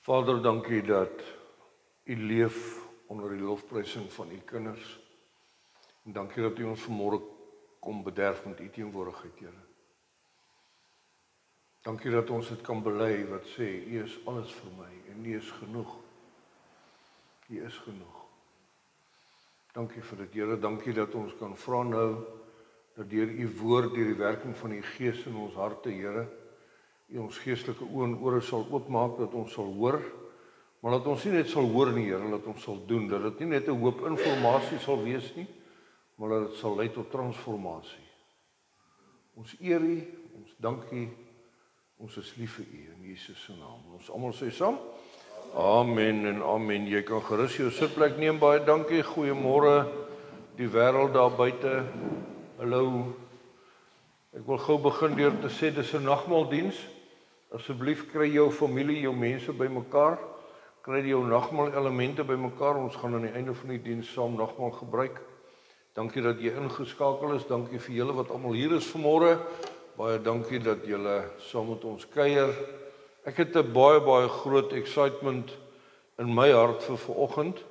Vader, dankie dat U leef onder die lofprysing van U kinders. En dankie dat U ons vanmôre kom bederf met U teenwoordigheid, Here. Dankie dat ons dit kan bely wat sê, U is alles vir my en U is genoeg. U is genoeg. Dankie vir dit, Here. Dankie dat ons kan vra nou, dat deur U woord, deur die werking van U Gees in ons harte, Here, U ons geestelike oë en ore sal oopmaak, dat ons sal hoor, maar dat ons nie net sal hoor nie, Here, dat ons sal doen, dat dit nie net 'n hoop informasie sal wees nie, maar dat dit sal lei tot transformasie. Ons eer U, ons dank U, ons is lief vir U in Jesus se naam. Ons almal sê saam: Amen en amen. Jy kan gerus jou sitplek neem. Baie dankie. Goeiemôre die wêreld daar buite. Hallo. Ek wil gou begin deur te sê dis 'n nagmaaldiens. Asseblief kry jou familie, jou mense bymekaar. Kry jou nagmaal elemente bymekaar. Ons gaan aan die einde van die diens saam nagmaal gebruik. Dankie dat jy ingeskakel is. Dankie vir julle wat almal hier is vanmôre. Baie dankie dat julle saam met ons kuier. Ek het 'n baie groot excitement in my hart vir vanoggend,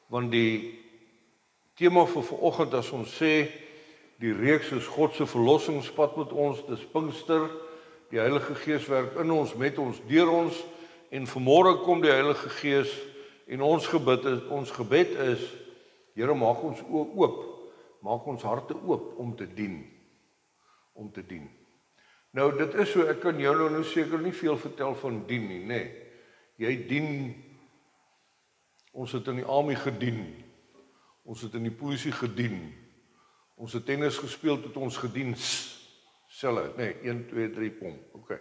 want die tema vir vanoggend, as ons sê, die reeks is God se verlossingspad met ons, dis Pinkster, die Heilige Gees werk in ons, met ons, deur ons, en vanmôre kom die Heilige Gees, en ons gebed is, Here, maak ons oë oop, maak ons harte oop om te dien, Nou, dit is so, ek kan jou nou seker nie veel vertel van dien nie, nê. Jy dien, ons het in die army gedien, ons het in die polisie gedien, ons het tennis gespeel tot ons gedien, selle, nê, 1, 2, 3, pom, ok.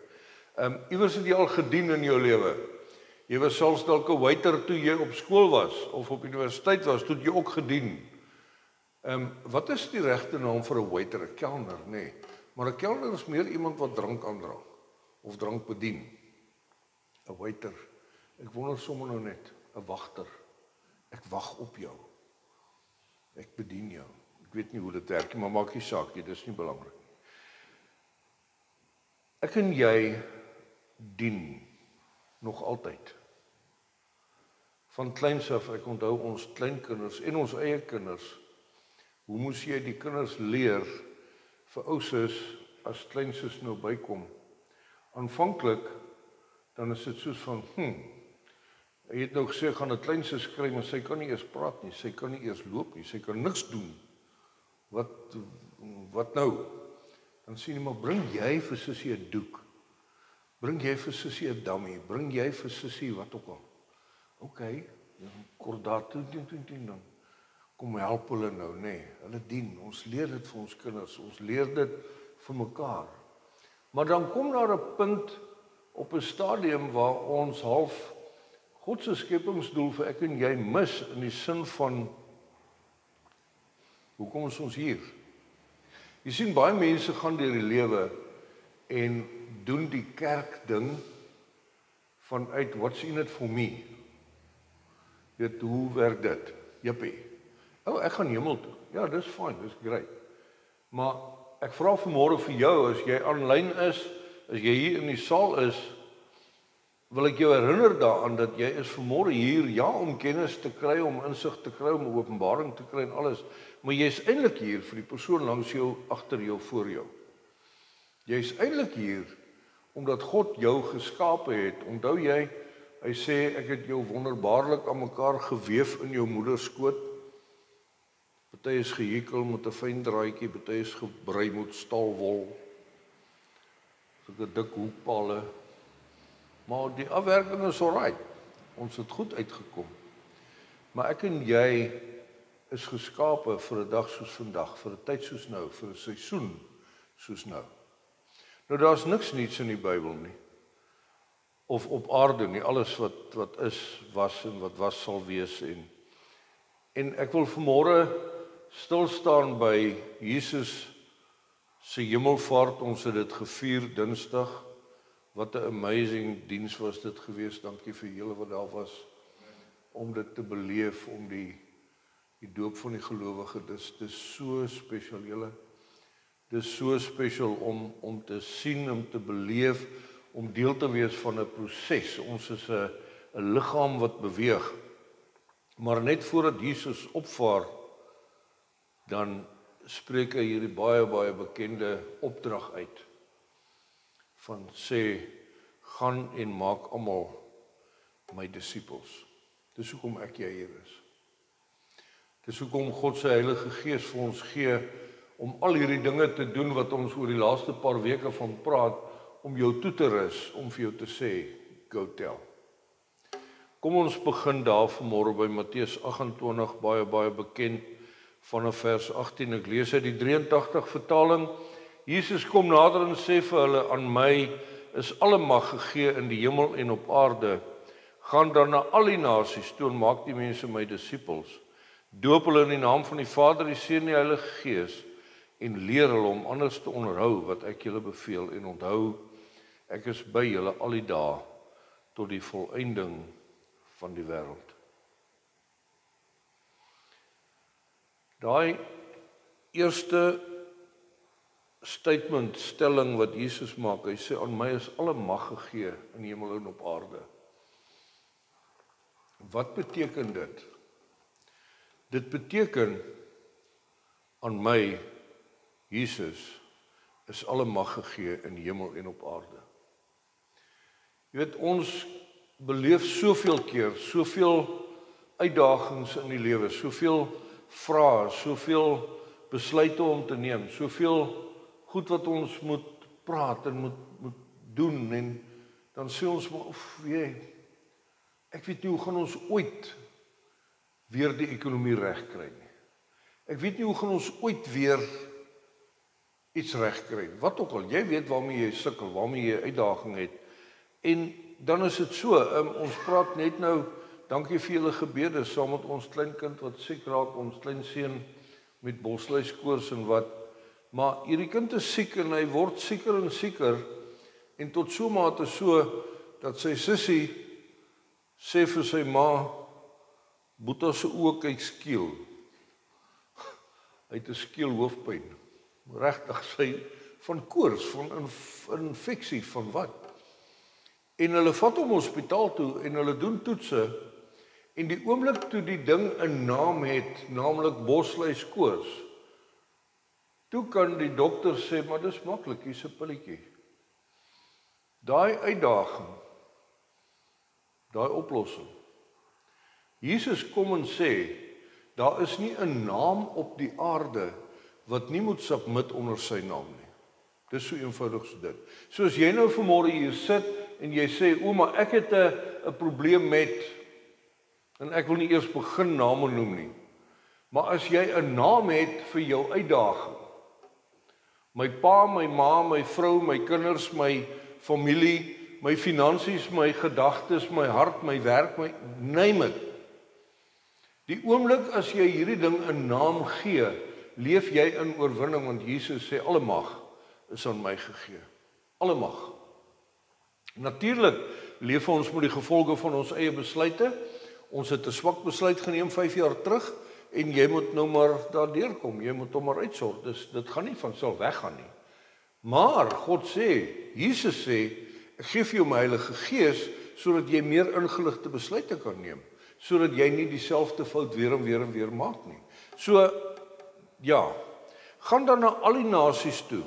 Iewers het jy al gedien in jou lewe. Jy was selfs dalk 'n waiter toe jy op skool was, of op universiteit was, toe jy ook gedien. Wat is die regte naam vir 'n waiter, 'n kelner, nê? Maar 'n kelner is meer iemand wat drank aandra, of drank bedien. 'n Waiter, ek wonder sommer nou net, 'n wagter, ek wag op jou, ek bedien jou. Ek weet nie hoe dit werk nie, maar maak nie saak nie, dis nie belangrik nie. Ek en jy dien nog altyd. Van kleins af, ek onthou ons kleinkinders en ons eie kinders, hoe moes jy die kinders leer, vir ousus, as kleinsus nou bykom, aanvanklik, dan is dit soos van, hy het nou gesê, gaan 'n kleinsus kry, maar sy kan nie eers praat nie, sy kan nie eers loop nie, sy kan niks doen, wat nou? Dan sê jy, maar bring jy vir sussie 'n doek, bring jy vir sussie 'n dummy, bring jy vir sussie wat ook al, ok, kordaat, dan kom help hulle nou, nê, hulle dien, ons leer dit vir ons kinders, ons leer dit vir mekaar. Maar dan kom daar 'n punt op 'n stadium waar ons half God se skepingsdoel vir ek en jy mis, in die sin van, hoekom is ons hier? Jy sien, baie mense gaan deur die lewe en doen die kerk ding vanuit what's in it for me. Weet, hoe werk dit? Jippie. Ek gaan hemel toe. Ja, dis fyn, dis great. Maar ek vra vanmôre vir jou, as jy aanlyn is, as jy hier in die saal is, wil ek jou herinner daaraan dat jy is vanmôre hier, ja, om kennis te kry, om insig te kry, om openbaring te kry en alles, maar jy is eintlik hier vir die persoon langs jou, agter jou, voor jou. Jy is eintlik hier omdat God jou geskape het. Onthou jy, hy sê, ek het jou wonderbaarlik aan mekaar geweef in jou moeder skoot. Party is gehekel met 'n fyn draadjie, party is gebrei met stalwol, sulke dik hoekpale. Maar die afwerking is alright. Ons het goed uitgekom. Maar ek en jy is geskape vir 'n dag soos vandag, vir 'n tyd soos nou, vir 'n seisoen soos nou. Nou, daar's niks niets in die Bybel nie, of op aarde nie, alles wat is, was en wat was sal wees, en ek wil vanmôre stil staan by Jesus se hemelvaart. Ons het dit gevier Dinsdag. Wat 'n amazing diens was dit geweest. Dankie vir julle wat daar was om dit te beleef, om die doop van die gelowige. Dis so spesiaal, julle. Dis so spesiaal om te sien, om te beleef, om deel te wees van 'n proses. Ons is 'n 'n liggaam wat beweeg. Maar net voordat Jesus opvaar, dan spreek hy hierdie baie bekende opdrag uit. Van sê, gaan en maak almal my disippels. Dis hoekom ek jy hier is. Dis hoekom God se Heilige Gees vir ons gee om al hierdie dinge te doen wat ons oor die laaste paar weke van praat, om jou toe te rus, om vir jou te sê, go tell. Kom ons begin daar vanmôre by Matteus 28, baie bekend, vanaf vers 18, ek lees uit die 83 vertaling. Jesus kom nader en sê vir hulle, aan my is alle mag gegee in die hemel en op aarde. Gaan dan na al die nasies toe en maak die mense my disippels. Doop hulle in die naam van die Vader, die Seun en die Heilige Gees en leer hulle om anders te onderhou wat ek julle beveel. En onthou, ek is by julle al die dae tot die volëinding van die wêreld. Daai eerste stelling wat Jesus maak, hy sê, aan my is alle mag gegee in die hemel en op aarde. Wat beteken dit? Dit beteken, aan my, Jesus, is alle mag gegee in die hemel en op aarde. Jy weet, ons beleef soveel keer, soveel uitdagings in die lewe, soveel vrae, soveel besluite om te neem, soveel goed wat ons moet praat en moet doen, en dan sê ons maar, ek weet nie hoe gaan ons ooit weer die ekonomie regkry nie. Ek weet nie hoe gaan ons ooit weer iets regkry. Wat ook al, jy weet waarmee jy sukkel, waarmee jy uitdaging het. En dan is dit so, ons praat net nou, dankie vir julle gebede, saam met ons kleinkind wat siek raak, ons kleinseun met bosluiskoors en wat. Maar hierdie kind is siek en hy word sieker en sieker, en tot so mate so, dat sy sussie sê vir sy ma, Boeta se oë kyk skeel. Hy het 'n skeel hoofpyn. Regtig, sy van koors, van infeksie, van wat? En hulle vat hom hospitaal toe en hulle doen toetse, en die oomblik toe die ding 'n naam het, naamlik bosluiskoors, toe kan die dokter sê, maar dis maklik, hier's 'n pilletjie. Daai uitdaging, daai oplossing. Jesus kom en sê, daar is nie 'n naam op die aarde wat nie moet submit onder sy naam nie. Dis so eenvoudig so dit. So as jy nou vanmôre hier sit en jy sê, ouma, ek het 'n probleem met, en ek wil nie eers begin name noem nie, maar as jy 'n naam het vir jou uitdaging, my pa, my ma, my vrou, my kinders, my familie, my finansies, my gedagtes, my hart, my werk, my name it. Die oomblik as jy hierdie ding 'n naam gee, leef jy in oorwinning, want Jesus sê, alle mag is aan my gegee. Alle mag. Natuurlik leef ons met die gevolge van ons eie besluite. Ons het 'n swak besluit geneem 5 jaar terug, en jy moet nou maar daardeur kom, jy moet hom maar uitsorg. Dit gaan nie van self weggaan nie. Maar God sê, Jesus sê, ek gee vir jou my Heilige Gees, sodat jy meer ingeligte besluite kan neem, sodat jy nie dieselfde fout weer en weer maak nie. So, ja, gaan dan na al die nasies toe.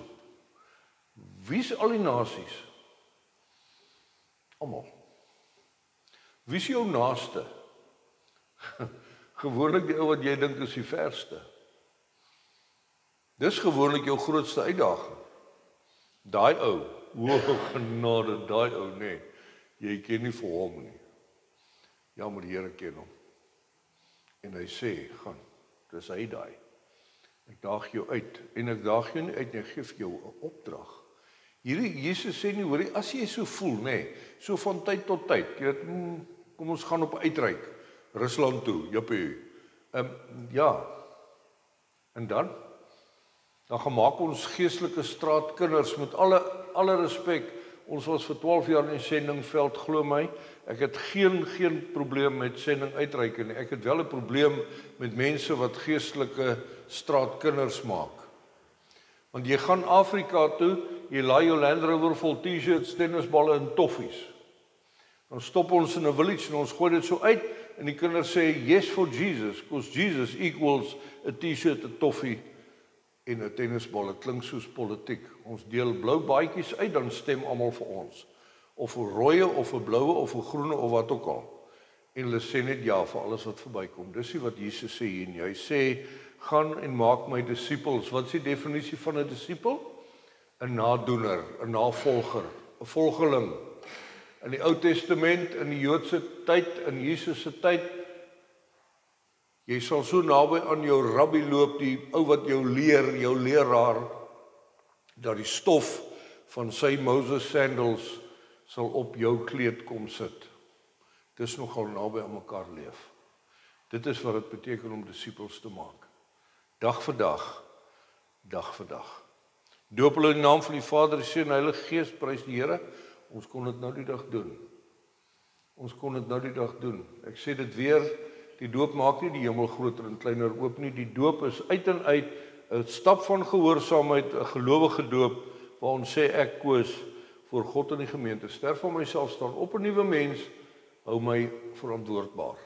Wie's al die nasies? Almal. Wie's jou naaste? Gewoonlik die ou wat jy dink is die verste. Dis gewoonlik jou grootste uitdaging. Daai ou, genade, daai ou, nee, jy ken nie vir hom nie. Ja, maar die Here ken hom. En hy sê, gaan, dis hy daai. Ek daag jou uit, en ek daag jou nie uit, en ek gee vir jou 'n opdrag. Hierdie Jesus sê nie, hoorie, as jy so voel, nee, so van tyd tot tyd, jy weet, kom ons gaan op uitreik, Rusland toe, jippie. Ja, en dan gaan maak ons geestelike straatkinders met alle respek. Ons was vir 12 jaar in die sendingveld, glo my. Ek het geen probleem met sending uitreik nie. Ek het wel 'n probleem met mense wat geestelike straatkinders maak. Want jy gaan Afrika toe, jy laai jou Land Rover vol T-shirts, tennisballe en toffies. Dan stop ons in 'n village en ons gooi dit so uit en die kinders sê yes for Jesus, because Jesus equals 'n T-shirt, 'n toffee en 'n tennisbal. Dit klink soos politiek. Ons deel blou baadjies uit, dan stem almal vir ons. Of 'n rooie of 'n bloue of 'n groene of wat ook al. En hulle sê net ja vir alles wat verbykom. Dis nie wat Jesus sê hier nie. Hy sê gaan en maak my disippels. Wat is die definisie van 'n disipel? 'n nadoener, 'n navolger, 'n volgeling. In die Ou Testament, in die Joodse tyd, in Jesus se tyd, jy sal so naby aan jou rabbi loop, die ou wat jou leer, jou leraar, dat die stof van sy Moses sandals sal op jou kleed kom sit. Dis nogal naby aan mekaar leef. Dit is wat dit beteken om disippels te maak. Dag vir dag, dag vir dag. Doop hulle in die naam van die Vader, die Seun en die Heilige Gees, prys die Here. Ons kon dit nou die dag doen. Ons kon dit nou die dag doen. Ek sê dit weer, die doop maak nie die hemel groter en kleiner oop nie. Die doop is uit en uit 'n stap van gehoorsaamheid, 'n gelowige doop, waar ons sê ek koos voor God en die gemeente. Sterf van myself, staan op 'n nuwe mens, hou my verantwoordbaar.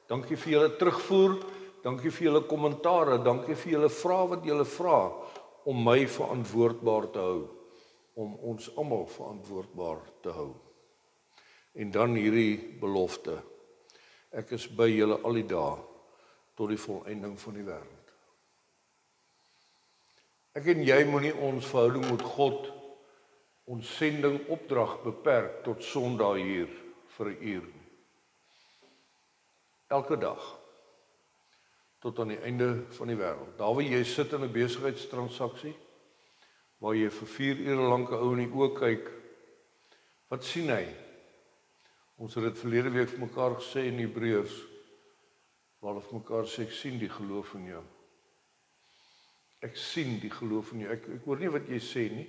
Dankie vir julle terugvoer, dankie vir julle kommentare, dankie vir julle vrae wat julle vra om my verantwoordbaar te hou, om ons almal verantwoordbaar te hou. En dan hierdie belofte. Ek is by julle al die dae tot die volëinding van die wêreld. Ek en jy moenie ons verhouding met God, ons sending opdrag beperk tot Sondag hier vir 'n uur. Elke dag tot aan die einde van die wêreld. Daar waar jy sit in 'n besigheidstransaksie, waar jy vir 4 ure lank 'n ou in die oë kyk, wat sien hy? Ons het dit verlede week vir mekaar gesê in Hebreërs, waar hulle vir mekaar sê, ek sien die geloof in jou. Ek sien die geloof in jou. Ek hoor nie wat jy sê nie.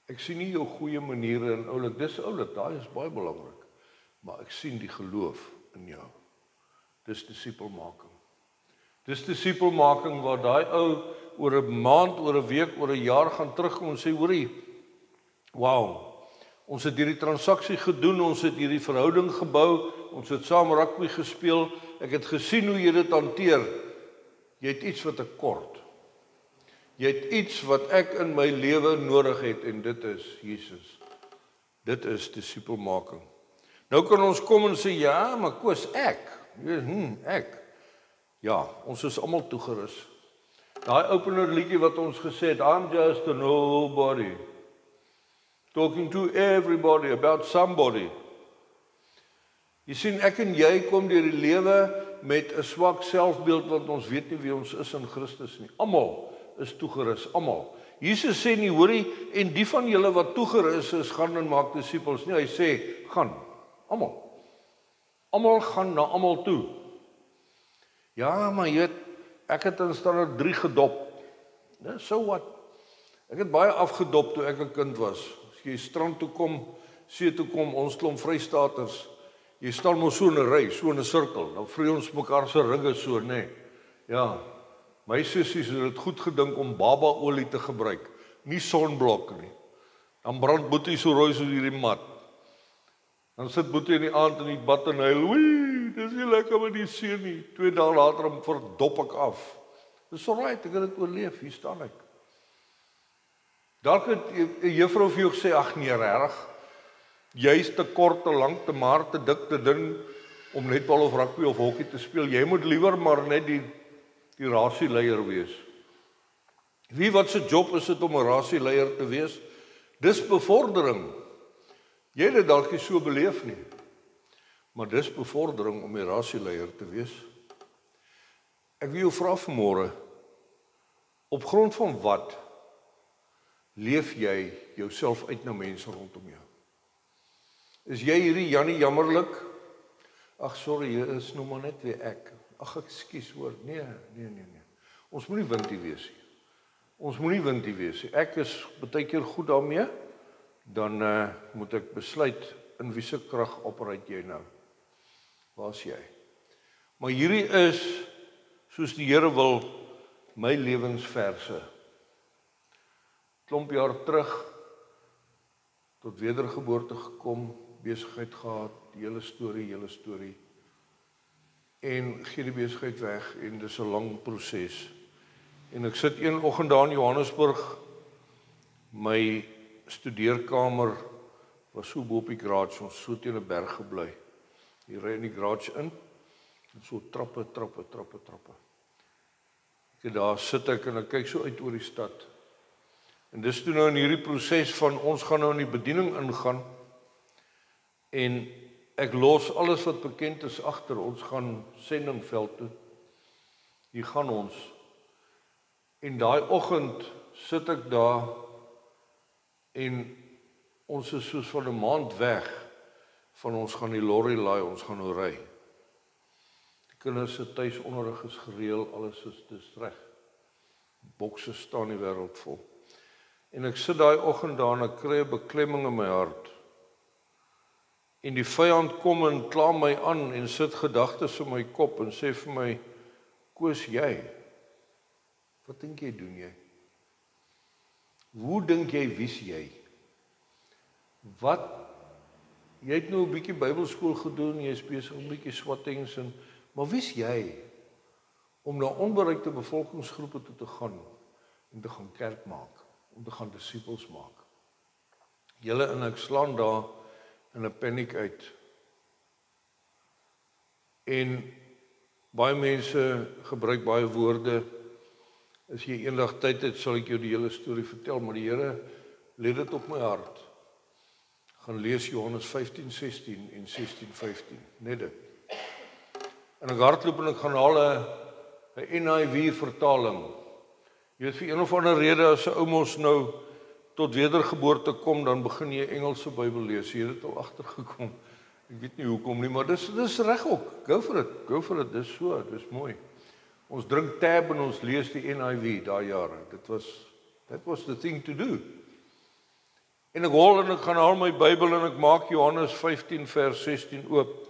Ek sien nie jou goeie maniere en oulik. Dis oulik, daai is baie belangrik. Maar ek sien die geloof in jou. Dis disipelmaking. Dis disipelmaking waar daai ou oor 'n maand, oor 'n week, oor 'n jaar gaan terugkom en sê, hoorie, wow, ons het hierdie transaksie gedoen, ons het hierdie verhouding gebou, ons het saam rugby gespeel, ek het gesien hoe jy dit hanteer. Jy het iets wat ek kort. Jy het iets wat ek in my lewe nodig het en dit is Jesus. Dit is disipelmaking. Nou kan ons kom en sê, ja, maar Koos, ek. Ja, ons is almal toegerus. Daai opener liedjie wat ons gesê het, I'm just a nobody, talking to everybody about somebody. Jy sien, ek en jy kom deur die lewe met 'n swak selfbeeld, want ons weet nie wie ons is in Christus nie. Almal is toegerus, almal. Jesus sê nie, hoorie, en die van julle wat toegerus is, gaan en maak disippels nie. Hy sê, gaan, almal. Almal gaan na almal toe. Ja, maar jy weet, ek het in standaard 3 gedop. So wat? Ek het baie afgedop toe ek 'n kind was. As jy strand toe kom, see toe kom, ons klomp Vrystaaters, jy staan mos so in 'n ry, so in 'n sirkel, dan vry ons mekaar se ringe so, nê. Ja, my sissies het dit goed gedink om babaolie te gebruik, nie sonblok nie. Dan brand Boetie so rooi soos hierdie mat. Dan sit Boetie in die aand in die bad en hy, oei, dis nie lekker met die see nie. 2 dae later verdop ek af. Dis alright, ek het dit oorleef, hier staan ek. Dalk het 'n juffrou vir jou gesê, ag nee, regtig, jy's te kort, te lank, te maar, te dik, te dun om netbal of rugby of hokkie te speel. Jy moet liewer maar net die rasieleier wees. Wie wat se job is dit om 'n rasieleier te wees? Dis bevordering. Jy het dit dalk nie so beleef nie. Maar dis bevordering om 'n rasieleier te wees. Ek wil jou vra vanmôre, op grond van wat leef jy jouself uit na mense rondom jou? Is jy hierdie Jannie jammerlik? Ag sorry, jy is nou maar net weer ek. Ag ekskuus hoor. Nee. Ons moenie windie wees nie. Ons moenie windie wees nie. Ek is baie keer goed daarmee, dan moet ek besluit in wie se krag operate jy nou. Waar's jy? Maar hierdie is, soos die Here wil, my lewensverse. Klomp jaar terug tot wedergeboorte gekom, besigheid gehad, die hele storie. En gee die besigheid weg en dis 'n lang proses. En ek sit een oggend daar in Johannesburg, my studeerkamer was so bo op die garage, ons so teen 'n berg gebly. Jy ry in die garage in, en so trappe. Daar sit ek en ek kyk so uit oor die stad. En dis toe nou in hierdie proses van ons gaan nou in die bediening ingaan, en ek los alles wat bekend is agter, ons gaan sendingveld toe. Hier gaan ons. En daai oggend sit ek daar, en ons is soos van 'n maand weg, van ons gaan die lorry laai, ons gaan nou ry. Die kinders se tuisonderrig is gereël, alles is dis reg. Bokse staan die wêreld vol. En ek sit daai oggend daar en ek kry 'n beklemming in my hart. En die vyand kom en kla my aan en sit gedagtes in my kop en sê vir my, Koos, jy, wat dink jy doen jy? Hoe dink jy wie's jy? Wat, jy het nou 'n bietjie Bybelskool gedoen, jy is besig om 'n bietjie swattings en, maar wie's jy om na onbereikte bevolkingsgroepe toe te gaan en te gaan kerk maak, om te gaan disippels maak? Julle en ek slaan daar in 'n paniek uit. En baie mense gebruik baie woorde. As jy eendag tyd het, sal ek jou die hele storie vertel, maar die Here lê dit op my hart. Gaan lees Johannes 15:16 en 16:15, net dit. En ek hardloop en ek gaan haal 'n NIV vertaling. Jy weet, vir een of ander rede, as 'n ou mos nou tot wedergeboorte kom, dan begin jy Engelse Bybel lees. Jy het dit al agtergekom. Ek weet nie hoekom nie, maar dis reg ook. Go for it, dis so, dis mooi. Ons drink tab en ons lees die NIV daai jare. That was the thing to do. En ek hol en ek gaan haal my Bybel en ek maak Johannes 15 vers 16 oop.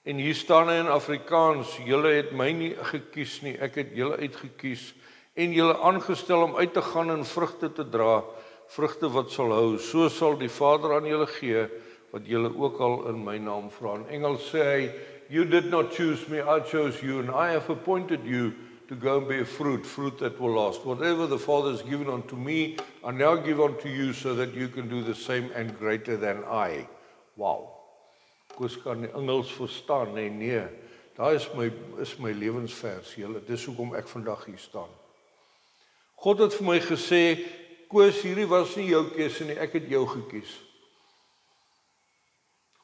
En hier staan hy in Afrikaans, julle het my nie gekies nie, ek het julle uitgekies en julle aangestel om uit te gaan en vrugte te dra, vrugte wat sal hou. So sal die Vader aan julle gee wat julle ook al in my naam vra. In Engels sê hy, you did not choose me, I chose you, and I have appointed you to go and bear fruit that will last. Whatever the Father has given unto me, I now give unto you so that you can do the same and greater than I. Wow. Koos kan die Engels verstaan, nee. Daar is my lewensvers, julle. Dis hoekom ek vandag hier staan. God het vir my gesê, Koos, hierdie was nie jou keuse nie, ek het jou gekies.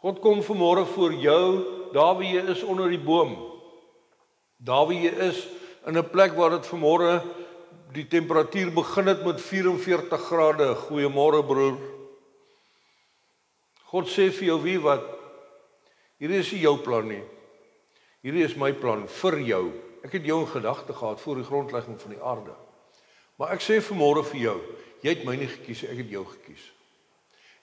God kom vanmôre voor jou, daar waar jy is onder die boom. Daar waar jy is, in 'n plek waar dit vanmôre die temperatuur begin het met 44 grade. Goeiemôre broer. God sê vir jou, wie wat? Hierdie is nie jou plan nie. Hierdie is my plan vir jou. Ek het jou in gedagte gehad voor die grondlegging van die aarde. Maar ek sê vanmôre vir jou, jy het my nie gekies, ek het jou gekies.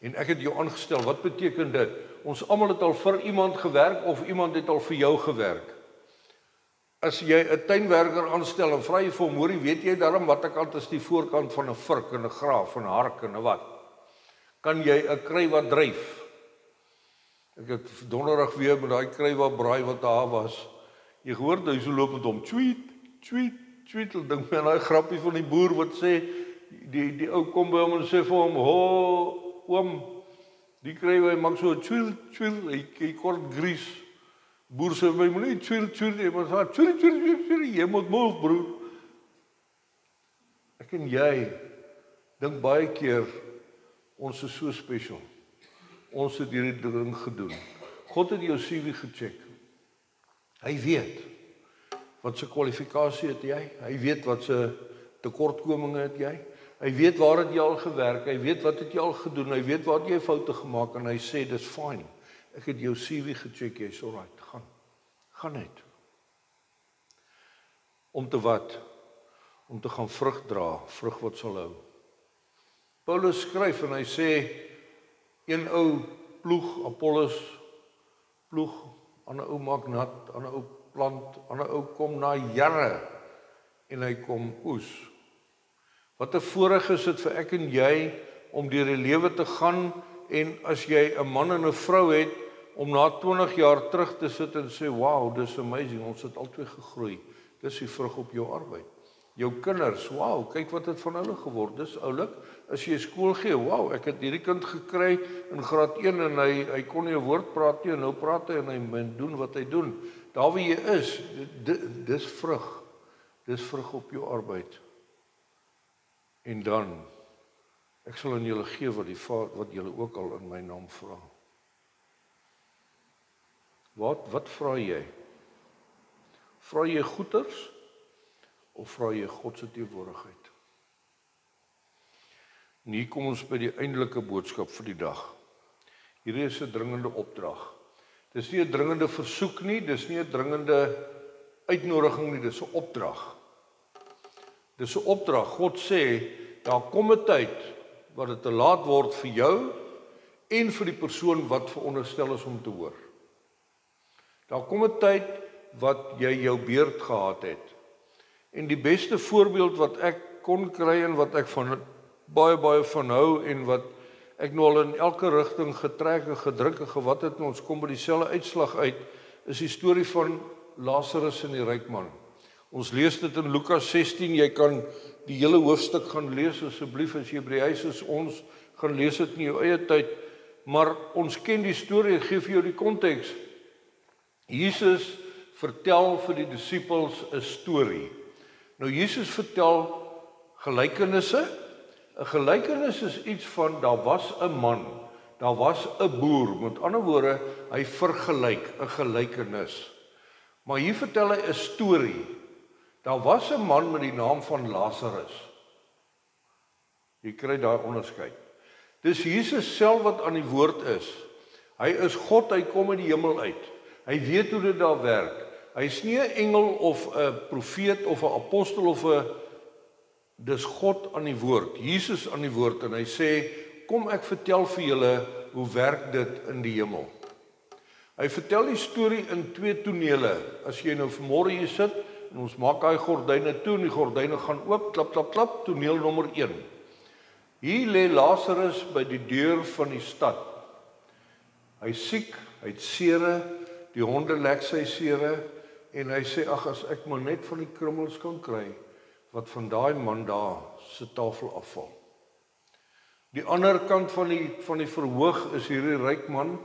En ek het jou aangestel. Wat beteken dit? Ons almal het al vir iemand gewerk of iemand het al vir jou gewerk. As jy 'n tuinwerker aanstel en vra jy vir hom, hoorie, weet jy daarom watter kant is die voorkant van 'n vurk en 'n graaf en 'n hark en 'n wat? Kan jy 'n kry wat dryf? Ek het donderdag weer met daai kry wat braai wat daar was. Jy gehoor hy so loop met hom, tweet, dink my aan daai grappie van die boer wat sê, die ou kom by hom en sê vir hom, ho, oom, die kry hy maak so twil, hy kort gries. Boer sê my moenie twil, maar twil, jy moet move, broer. Ek en jy dink baie keer ons is so special. Ons het hierdie ding gedoen. God het jou CV gecheck. Hy weet wat se kwalifikasie het jy. Hy weet wat se tekortkominge het jy. Hy weet waar het jy al gewerk. Hy weet wat het jy al gedoen. Hy weet waar jy foute gemaak en hy sê dis fine. Ek het jou CV gecheck, jy's alright. Gaan net. Om te wat? Om te gaan vrug dra, vrug wat sal hou. Paulus skryf en hy sê, een ou ploeg, Apollos ploeg, ander ou maak nat, ander ou plant, ander ou kom na jare en hy kom oes. Wat 'n voorreg is dit vir ek en jy om deur die lewe te gaan en as jy 'n man en 'n vrou het, om na 20 jaar terug te sit en sê, wow, dis amazing, ons het albei gegroei. Dis die vrug op jou arbeid. Jou kinders, wow, kyk wat het van hulle geword, dis oulik. As jy skool gee, wow, ek het hierdie kind gekry in graad 1 en hy kon nie 'n woord praat nie, en nou praat hy en hy doen wat hy doen. Daar waar jy is, dis vrug. Dis vrug op jou arbeid. En dan, ek sal aan julle gee wat julle ook al in my naam vra. Wat vra jy? Vra jy goeders of vra jy God se teenwoordigheid? En hier kom ons by die eindelike boodskap vir die dag. Hierdie is 'n dringende opdrag. Dis nie 'n dringende versoek nie, dis nie 'n dringende uitnodiging nie, dis 'n opdrag. Dis 'n opdrag. God sê, daar kom 'n tyd wat dit te laat word vir jou en vir die persoon wat veronderstel is om te hoor. Daar kom 'n tyd wat jy jou beurt gehad het. En die beste voorbeeld wat ek kon kry en wat ek van baie van hou en wat ek nou al in elke rigting getrek en gedruk en gewat het en ons kom by dieselfde uitslag uit, is die storie van Lazarus en die ryk man. Ons lees dit in Lukas 16, jy kan die hele hoofstuk gaan lees asseblief as jy by die huis is, ons gaan lees dit in jou eie tyd, maar ons ken die storie, ek gee vir jou die konteks. Jesus vertel vir die disippels 'n storie. Nou Jesus vertel gelykenisse. 'n Gelykenis is iets van, daar was 'n man, daar was 'n boer, met ander woorde, hy vergelyk, 'n gelykenis. Maar hier vertel hy 'n storie. Daar was 'n man met die naam van Lazarus. Jy kry daai onderskeid. Dis Jesus self wat aan die woord is. Hy is God, hy kom uit die hemel uit. Hy weet hoe dit daar werk. Hy is nie 'n engel of 'n profeet of 'n apostel of 'n dis God aan die woord, Jesus aan die woord, en hy sê, kom ek vertel vir julle hoe werk dit in die hemel. Hy vertel die storie in 2 tonele. As jy nou vanmôre hier sit en ons maak daai gordyne toe en die gordyne gaan oop, klap klap klap, toneel nommer 1. Hier lê Lazarus by die deur van die stad. Hy siek, hy het sere, die honde lek sy sere en hy sê, ag, as ek maar net van die krummels kan kry wat van daai man daar se tafel afval. Die ander kant van die verhoog is hierdie ryk man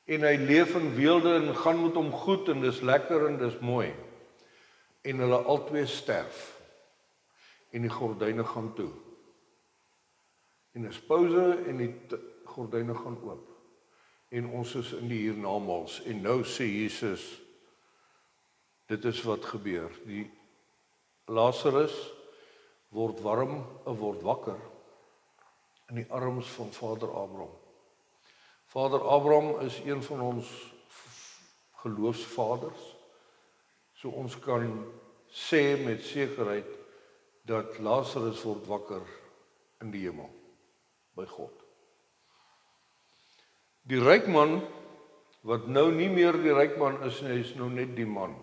en hy leef in weelde en gaan met hom goed en dis lekker en dis mooi. En hulle albei sterf. En die gordyne gaan toe. En is pouse en die gordyne gaan oop. En ons is in die hiernamaals. En nou sê Jesus, dit is wat gebeur. Die Lazarus word warm, word wakker in die arms van Vader Abraham. Vader Abraham is een van ons geloofsvaders. So ons kan sê met sekerheid dat Lazarus word wakker in die hemel by God. Die ryk man wat nou nie meer die ryk man is nie, hy is nou net die man.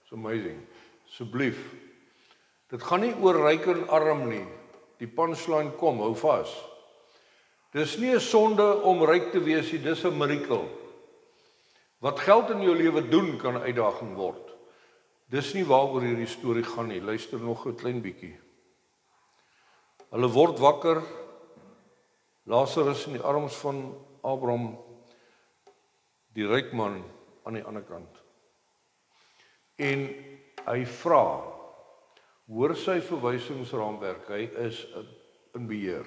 It's amazing. Asseblief. Dit gaan nie oor ryk en arm nie. Die punchline kom, hou vas. Dis nie 'n sonde om ryk te wees nie, dis 'n miracle. Wat geld in jou lewe doen kan 'n uitdaging word. Dis nie waaroor hierdie storie gaan nie. Luister nog 'n klein bietjie. Hulle word wakker. Lazarus in die arms van Abraham, die ryk man aan die ander kant. En hy vra, hoor sy verwysingsraamwerk, hy is in beheer.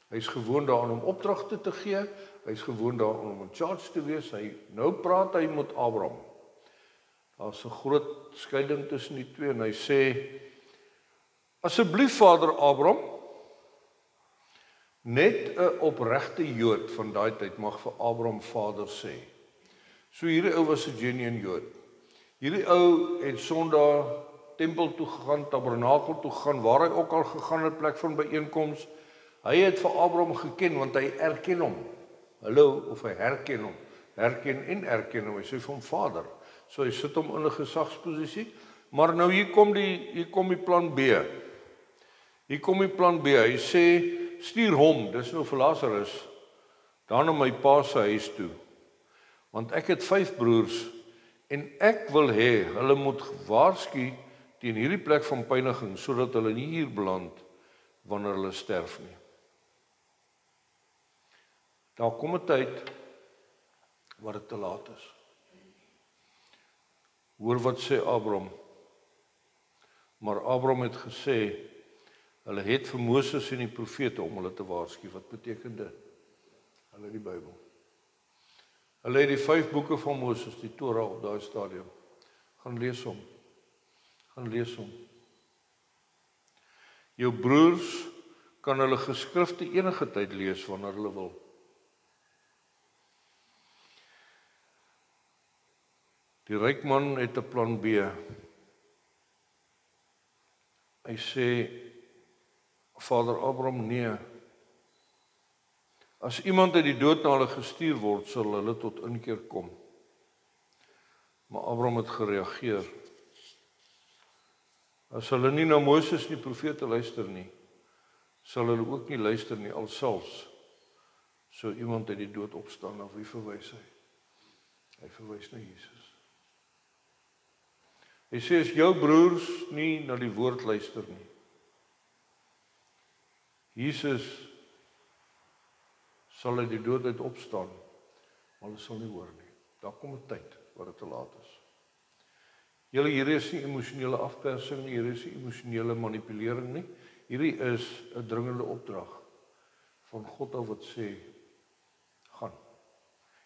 Hy is gewoond daaraan om opdragte te gee, hy is gewoond daaraan om in charge te wees, nou praat hy met Abraham. Daar's 'n groot skeiding tussen die twee en hy sê, asseblief Vader Abraham, net 'n opregte Jood van daai tyd mag vir Abraham Vader sê. So hierdie ou was 'n genuine Jood. Hierdie ou het Sondag tempel toe gegaan, tabernakel toe gegaan, waar hy ook al gegaan het, plek van byeenkoms. Hy het vir Abraham geken want hy erken hom. Hallo, of hy herken hom. Herken en erken hom. Hy sê vir hom Vader. So hy sit hom in 'n gesagsposisie, maar nou hier kom die plan B. Hier kom die plan B. Hy sê stuur hom, dis nou vir Lazarus, dan na my pa se huis toe. Want ek het 5 broers en ek wil hê hulle moet waarsku teen hierdie plek van pyniging sodat hulle nie hier beland wanneer hulle sterf nie. Daar kom 'n tyd waar dit te laat is. Hoor wat sê Abraham. Maar Abraham het gesê, hulle het vir Moses en die profete om hulle te waarsku. Wat beteken dit? Hulle het die Bybel. Hulle het die 5 boeke van Moses, die Torah op daai stadium. Gaan lees hom. Gaan lees hom. Jou broers kan hulle geskrifte enige tyd lees wanneer hulle wil. Die ryk man het 'n plan B. Hy sê, Vader Abraham, nee. As iemand uit die dood na hulle gestuur word, sal hulle tot inkeer kom. Maar Abraham het gereageer. As hulle nie na Moses en die profete luister nie, sal hulle ook nie luister nie, alselfs sou iemand uit die dood opstaan. Na wie verwys hy? Hy verwys na Jesus. Hy sê, as jou broers nie na die woord luister nie, Jesus sal uit die dood uit opstaan, maar hulle sal nie hoor nie. Daar kom 'n tyd waar dit te laat is. Julle, hier is nie emosionele afpersing nie, hier is nie emosionele manipulering nie. Hierdie is 'n dringende opdrag van God af wat sê, gaan.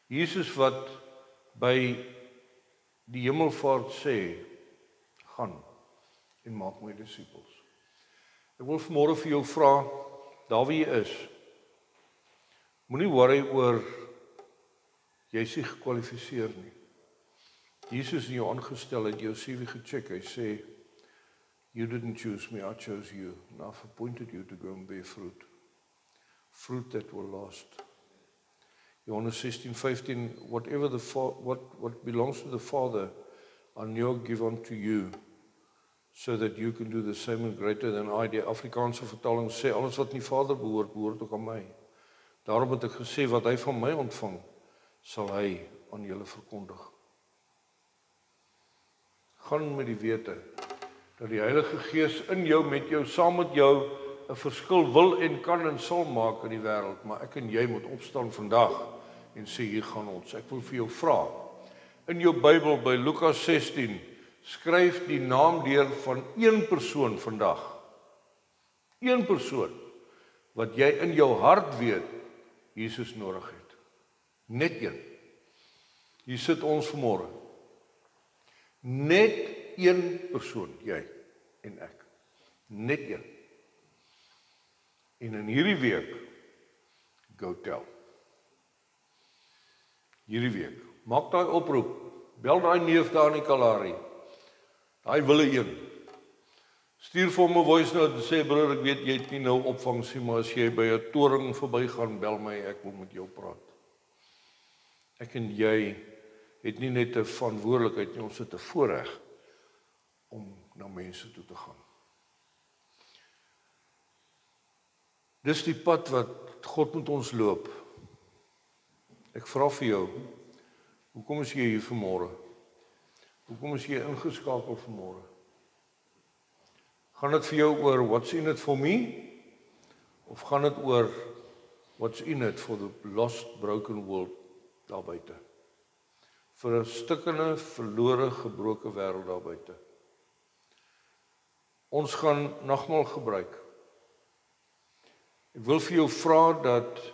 Jesus wat by die hemelvaart sê, gaan en maak my disippels. Ek wil vanmôre vir jou vra, daar wie jy is, moenie worry oor jy is nie gekwalifiseer nie. Jesus in jou aangestel het jou CV gecheck. Hy sê, you didn't choose me, I chose you. And I've appointed you to go and bear fruit. Fruit that will last. Johannes 16:15, whatever what belongs to the Father, I now give unto you, so that you can do the same and greater than I. Die Afrikaanse vertaling sê, alles wat nie Vader behoort, behoort ook aan my. Daarom het ek gesê, wat hy van my ontvang, sal hy aan julle verkondig. Gaan met die wete, dat die Heilige Gees in jou, met jou, saam met jou, 'n verskil wil en kan en sal maak in die wêreld, maar ek en jy moet opstaan vandag, en sê, hier gaan ons. Ek wil vir jou vra, in jou Bybel, by Lukas 16, skryf die naam deur van een persoon vandag. Een persoon, wat jy in jou hart weet, Jesus nodig het. Net een. Hier sit ons vanmôre. Net een persoon, jy en ek. Net een. En in hierdie week, go tell. Hierdie week, maak daai oproep, bel daai neef daar in die Kalahari. Daai wille een. Stuur vir hom 'n voice note en sê, broer, ek weet jy het nie nou opvangs nie, maar as jy by 'n toring verbygaan, bel my, ek wil met jou praat. Ek en jy het nie net 'n verantwoordelikheid nie, ons het 'n voorreg om na mense toe te gaan. Dis die pad wat God met ons loop. Ek vra vir jou, hoekom is jy hier vanmôre? Hoekom is jy ingeskakel vanmôre? Gaan dit vir jou oor what's in it for me? Of gaan dit oor what's in it for the lost, broken world daar buite? Vir 'n stikkende, verlore, gebroke wêreld daar buite. Ons gaan nagmaal gebruik. Ek wil vir jou vra dat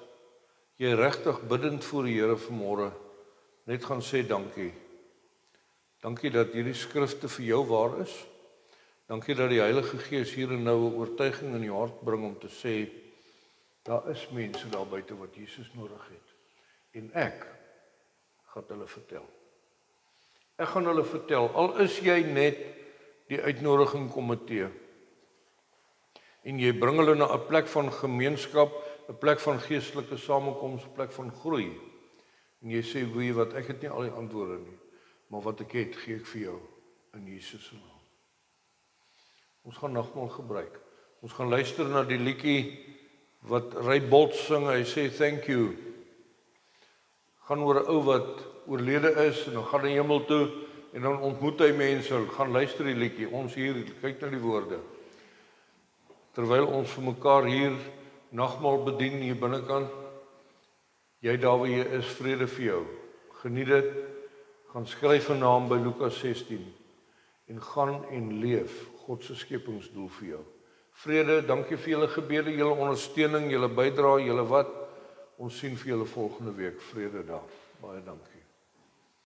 jy regtig bidend voor die Here vanmôre net gaan sê dankie. Dankie dat hierdie skrifte vir jou waar is. Dankie dat die Heilige Gees hier en nou 'n oortuiging in jou hart bring om te sê, daar is mense daar buite wat Jesus nodig het. En ek gaan hulle vertel. Ek gaan hulle vertel, al is jy net die uitnodiging komitee. En jy bring hulle na 'n plek van gemeenskap, 'n plek van geestelike samekoms, 'n plek van groei. En jy sê, weet jy wat, ek het nie al die antwoorde nie, maar wat ek het, gee ek vir jou in Jesus se naam. Ons gaan nagmaal gebruik. Ons gaan luister na die liedjie wat Ray Bolt sing. Hy sê thank you. Gaan oor 'n ou wat oorlede is en dan gaan hy hemel toe en dan ontmoet hy mense, gaan luister die liedjie, ons hier, kyk na die woorde. Terwyl ons vir mekaar hier nagmaal bedien hier binnekant, jy daar waar jy is, vrede vir jou. Geniet dit, gaan skryf 'n naam by Lukas 16 en gaan en leef God se skepingsdoel vir jou. Vrede, dankie vir julle gebede, julle ondersteuning, julle bydrae, julle wat. Ons sien vir julle volgende week. Vrede daar. Baie dankie.